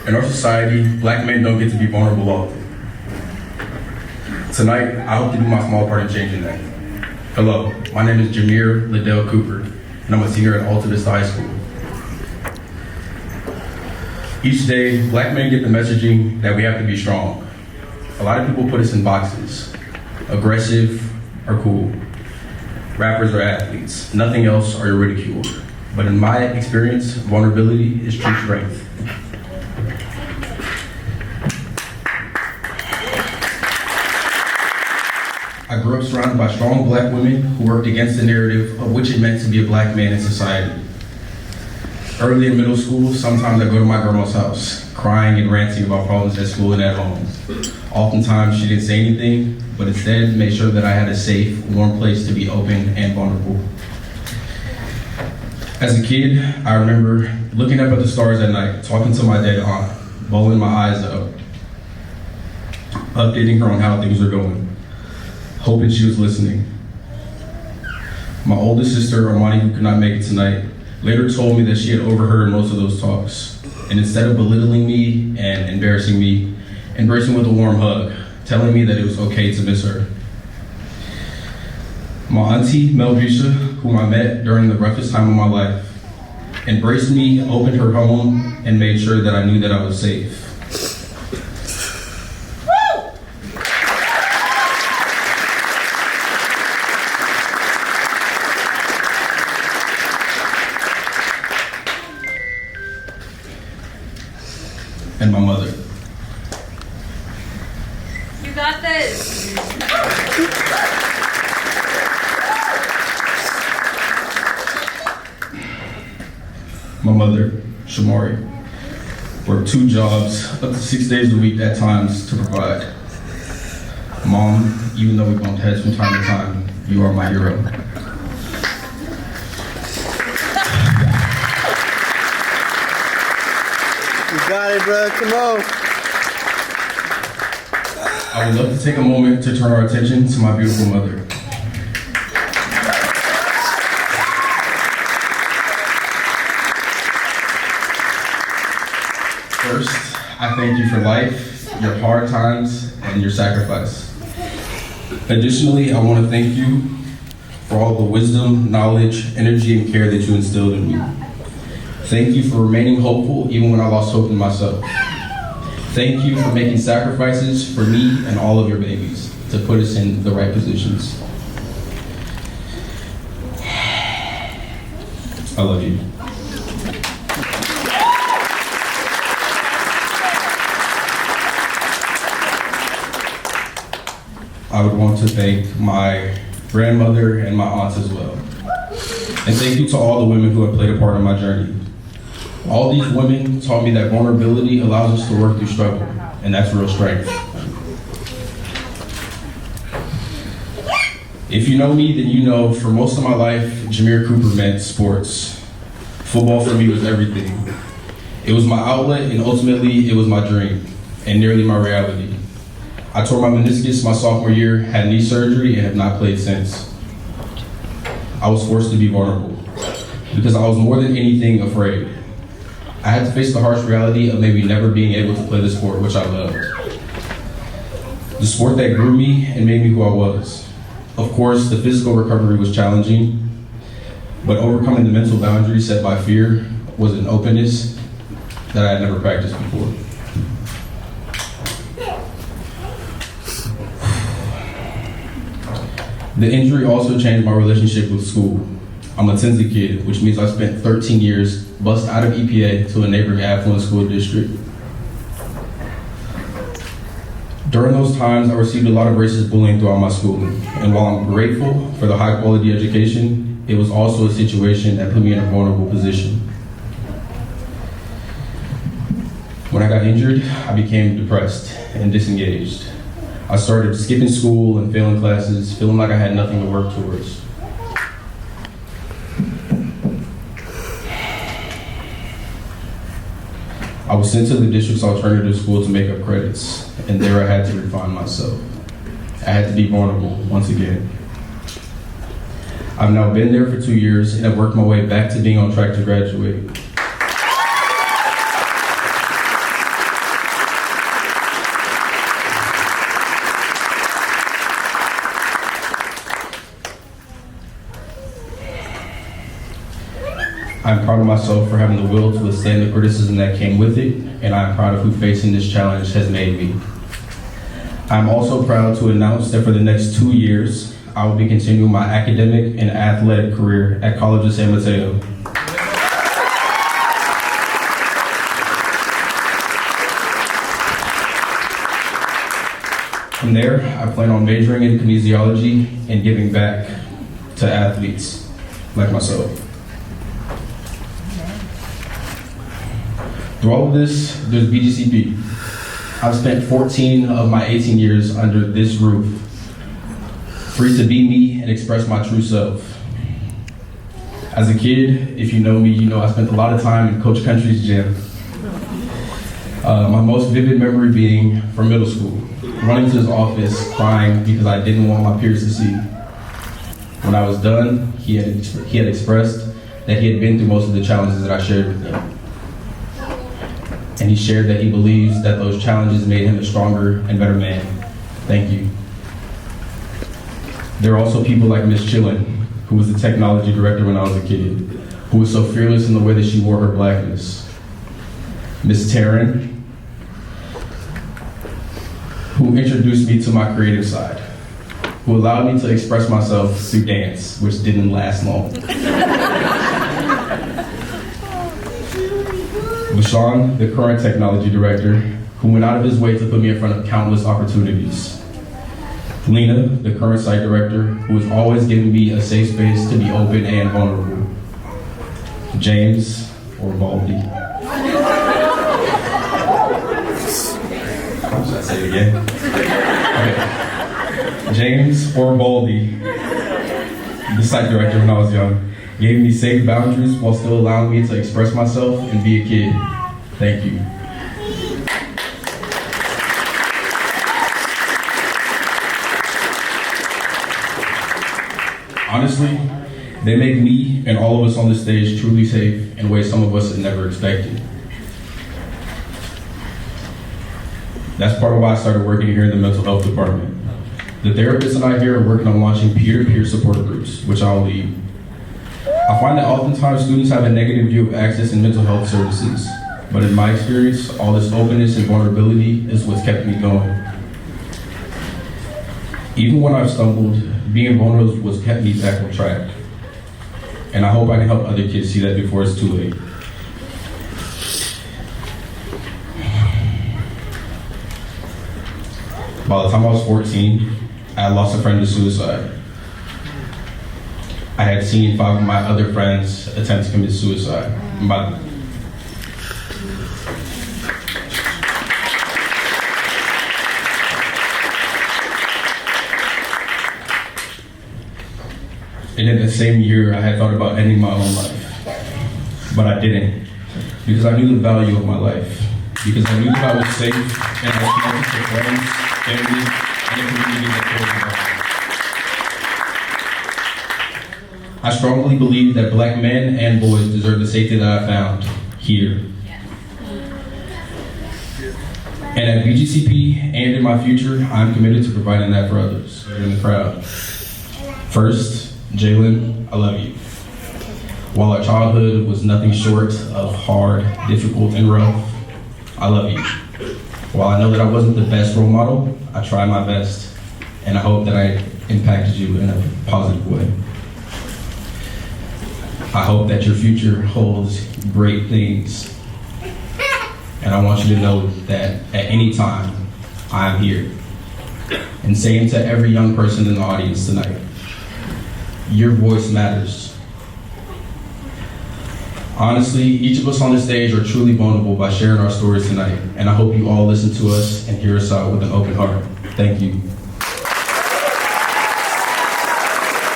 In our society, black men don't get to be vulnerable often. Tonight, I hope to do my small part in changing that. Hello, my name is Jameer Cooper, and I'm a senior at Alta Vista High School. Each day, black men get the messaging that we have to be strong. A lot of people put us in boxes. Aggressive or cool. Rappers or athletes. Nothing else or you're ridiculed. But in my experience, vulnerability is true strength. I grew up surrounded by strong black women who worked against the narrative of which it meant to be a black man in society. Early in middle school, sometimes I go to my grandma's house, crying and ranting about problems at school and at home. Oftentimes she didn't say anything, but instead made sure that I had a safe, warm place to be open and vulnerable. As a kid, I remember looking up at the stars at night, talking to my dead aunt, bawling my eyes up, updating her on how things were going, hoping she was listening. My oldest sister, Armani, who could not make it tonight, later told me that she had overheard most of those talks, and instead of belittling me and embarrassing me, embracing with a warm hug, telling me that it was okay to miss her. My auntie, Melvisha, whom I met during the roughest time of my life, embraced me, opened her home, and made sure that I knew that I was safe. And my mother. You got this. My mother, Shamari, worked 2 jobs, up to 6 days a week at times to provide. Mom, even though we bumped heads from time to time, you are my hero. You got it, bro. Come on. I would love to take a moment to turn our attention to my beautiful mother. First, I thank you for life, your hard times, and your sacrifice. Additionally, I want to thank you for all the wisdom, knowledge, energy, and care that you instilled in me. Thank you for remaining hopeful even when I lost hope in myself. Thank you for making sacrifices for me and all of your babies to put us in the right positions. I love you. I would want to thank my grandmother and my aunts as well. And thank you to all the women who have played a part in my journey. All these women taught me that vulnerability allows us to work through struggle, and that's real strength. If you know me, then you know for most of my life, Jameer Cooper meant sports. Football for me was everything. It was my outlet, and ultimately it was my dream, and nearly my reality. I tore my meniscus my sophomore year, had knee surgery, and have not played since. I was forced to be vulnerable because I was more than anything afraid. I had to face the harsh reality of maybe never being able to play the sport which I loved. The sport that grew me and made me who I was. Of course, the physical recovery was challenging, but overcoming the mental boundaries set by fear was an openness that I had never practiced before. The injury also changed my relationship with school. I'm a Tenza kid, which means I spent 13 years bussed out of EPA to a neighboring affluent school district. During those times, I received a lot of racist bullying throughout my schooling, and while I'm grateful for the high quality education, it was also a situation that put me in a vulnerable position. When I got injured, I became depressed and disengaged. I started skipping school and failing classes, feeling like I had nothing to work towards. I was sent to the district's alternative school to make up credits, and there I had to refine myself. I had to be vulnerable once again. I've now been there for 2 years and have worked my way back to being on track to graduate. I'm proud of myself for having the will to withstand the criticism that came with it, and I'm proud of who facing this challenge has made me. I'm also proud to announce that for the next 2 years, I will be continuing my academic and athletic career at College of San Mateo. From there, I plan on majoring in kinesiology and giving back to athletes like myself. Through all of this, there's BGCP. I've spent 14 of my 18 years under this roof, free to be me and express my true self. As a kid, if you know me, you know I spent a lot of time in Coach Country's gym. My most vivid memory being from middle school, running to his office crying because I didn't want my peers to see. When I was done, he had expressed that he had been through most of the challenges that I shared with him. And he shared that he believes that those challenges made him a stronger and better man. Thank you. There are also people like Miss Chillin, who was the technology director when I was a kid, who was so fearless in the way that she wore her blackness. Miss Taryn, who introduced me to my creative side, who allowed me to express myself through dance, which didn't last long. Bashan, the current technology director, who went out of his way to put me in front of countless opportunities. Lena, the current site director, who has always given me a safe space to be open and vulnerable. James, or Baldy. Should I say it again? Okay. James, or Baldy, the site director when I was young, gave me safe boundaries while still allowing me to express myself and be a kid. Thank you. Honestly, they make me and all of us on this stage truly safe in ways some of us had never expected. That's part of why I started working here in the mental health department. The therapists and I here are working on launching peer-to-peer support groups, which I'll lead. I find that oftentimes students have a negative view of access in mental health services, but in my experience, all this openness and vulnerability is what's kept me going. Even when I've stumbled, being vulnerable was kept me back on track. And I hope I can help other kids see that before it's too late. By the time I was 14, I had lost a friend to suicide. I had seen 5 of my other friends attempt to commit suicide. And in the same year, I had thought about ending my own life. But I didn't, because I knew the value of my life. Because I knew that I was safe and I was connected to friends, family, and a community that cared about me. I strongly believe that Black men and boys deserve the safety that I found here. And at BGCP and in my future, I'm committed to providing that for others in the crowd. First, Jalen, I love you. While our childhood was nothing short of hard, difficult, and rough, I love you. While I know that I wasn't the best role model, I tried my best, and I hope that I impacted you in a positive way. I hope that your future holds great things. And I want you to know that at any time, I'm here. And same to every young person in the audience tonight. Your voice matters. Honestly, each of us on this stage are truly vulnerable by sharing our stories tonight. And I hope you all listen to us and hear us out with an open heart. Thank you.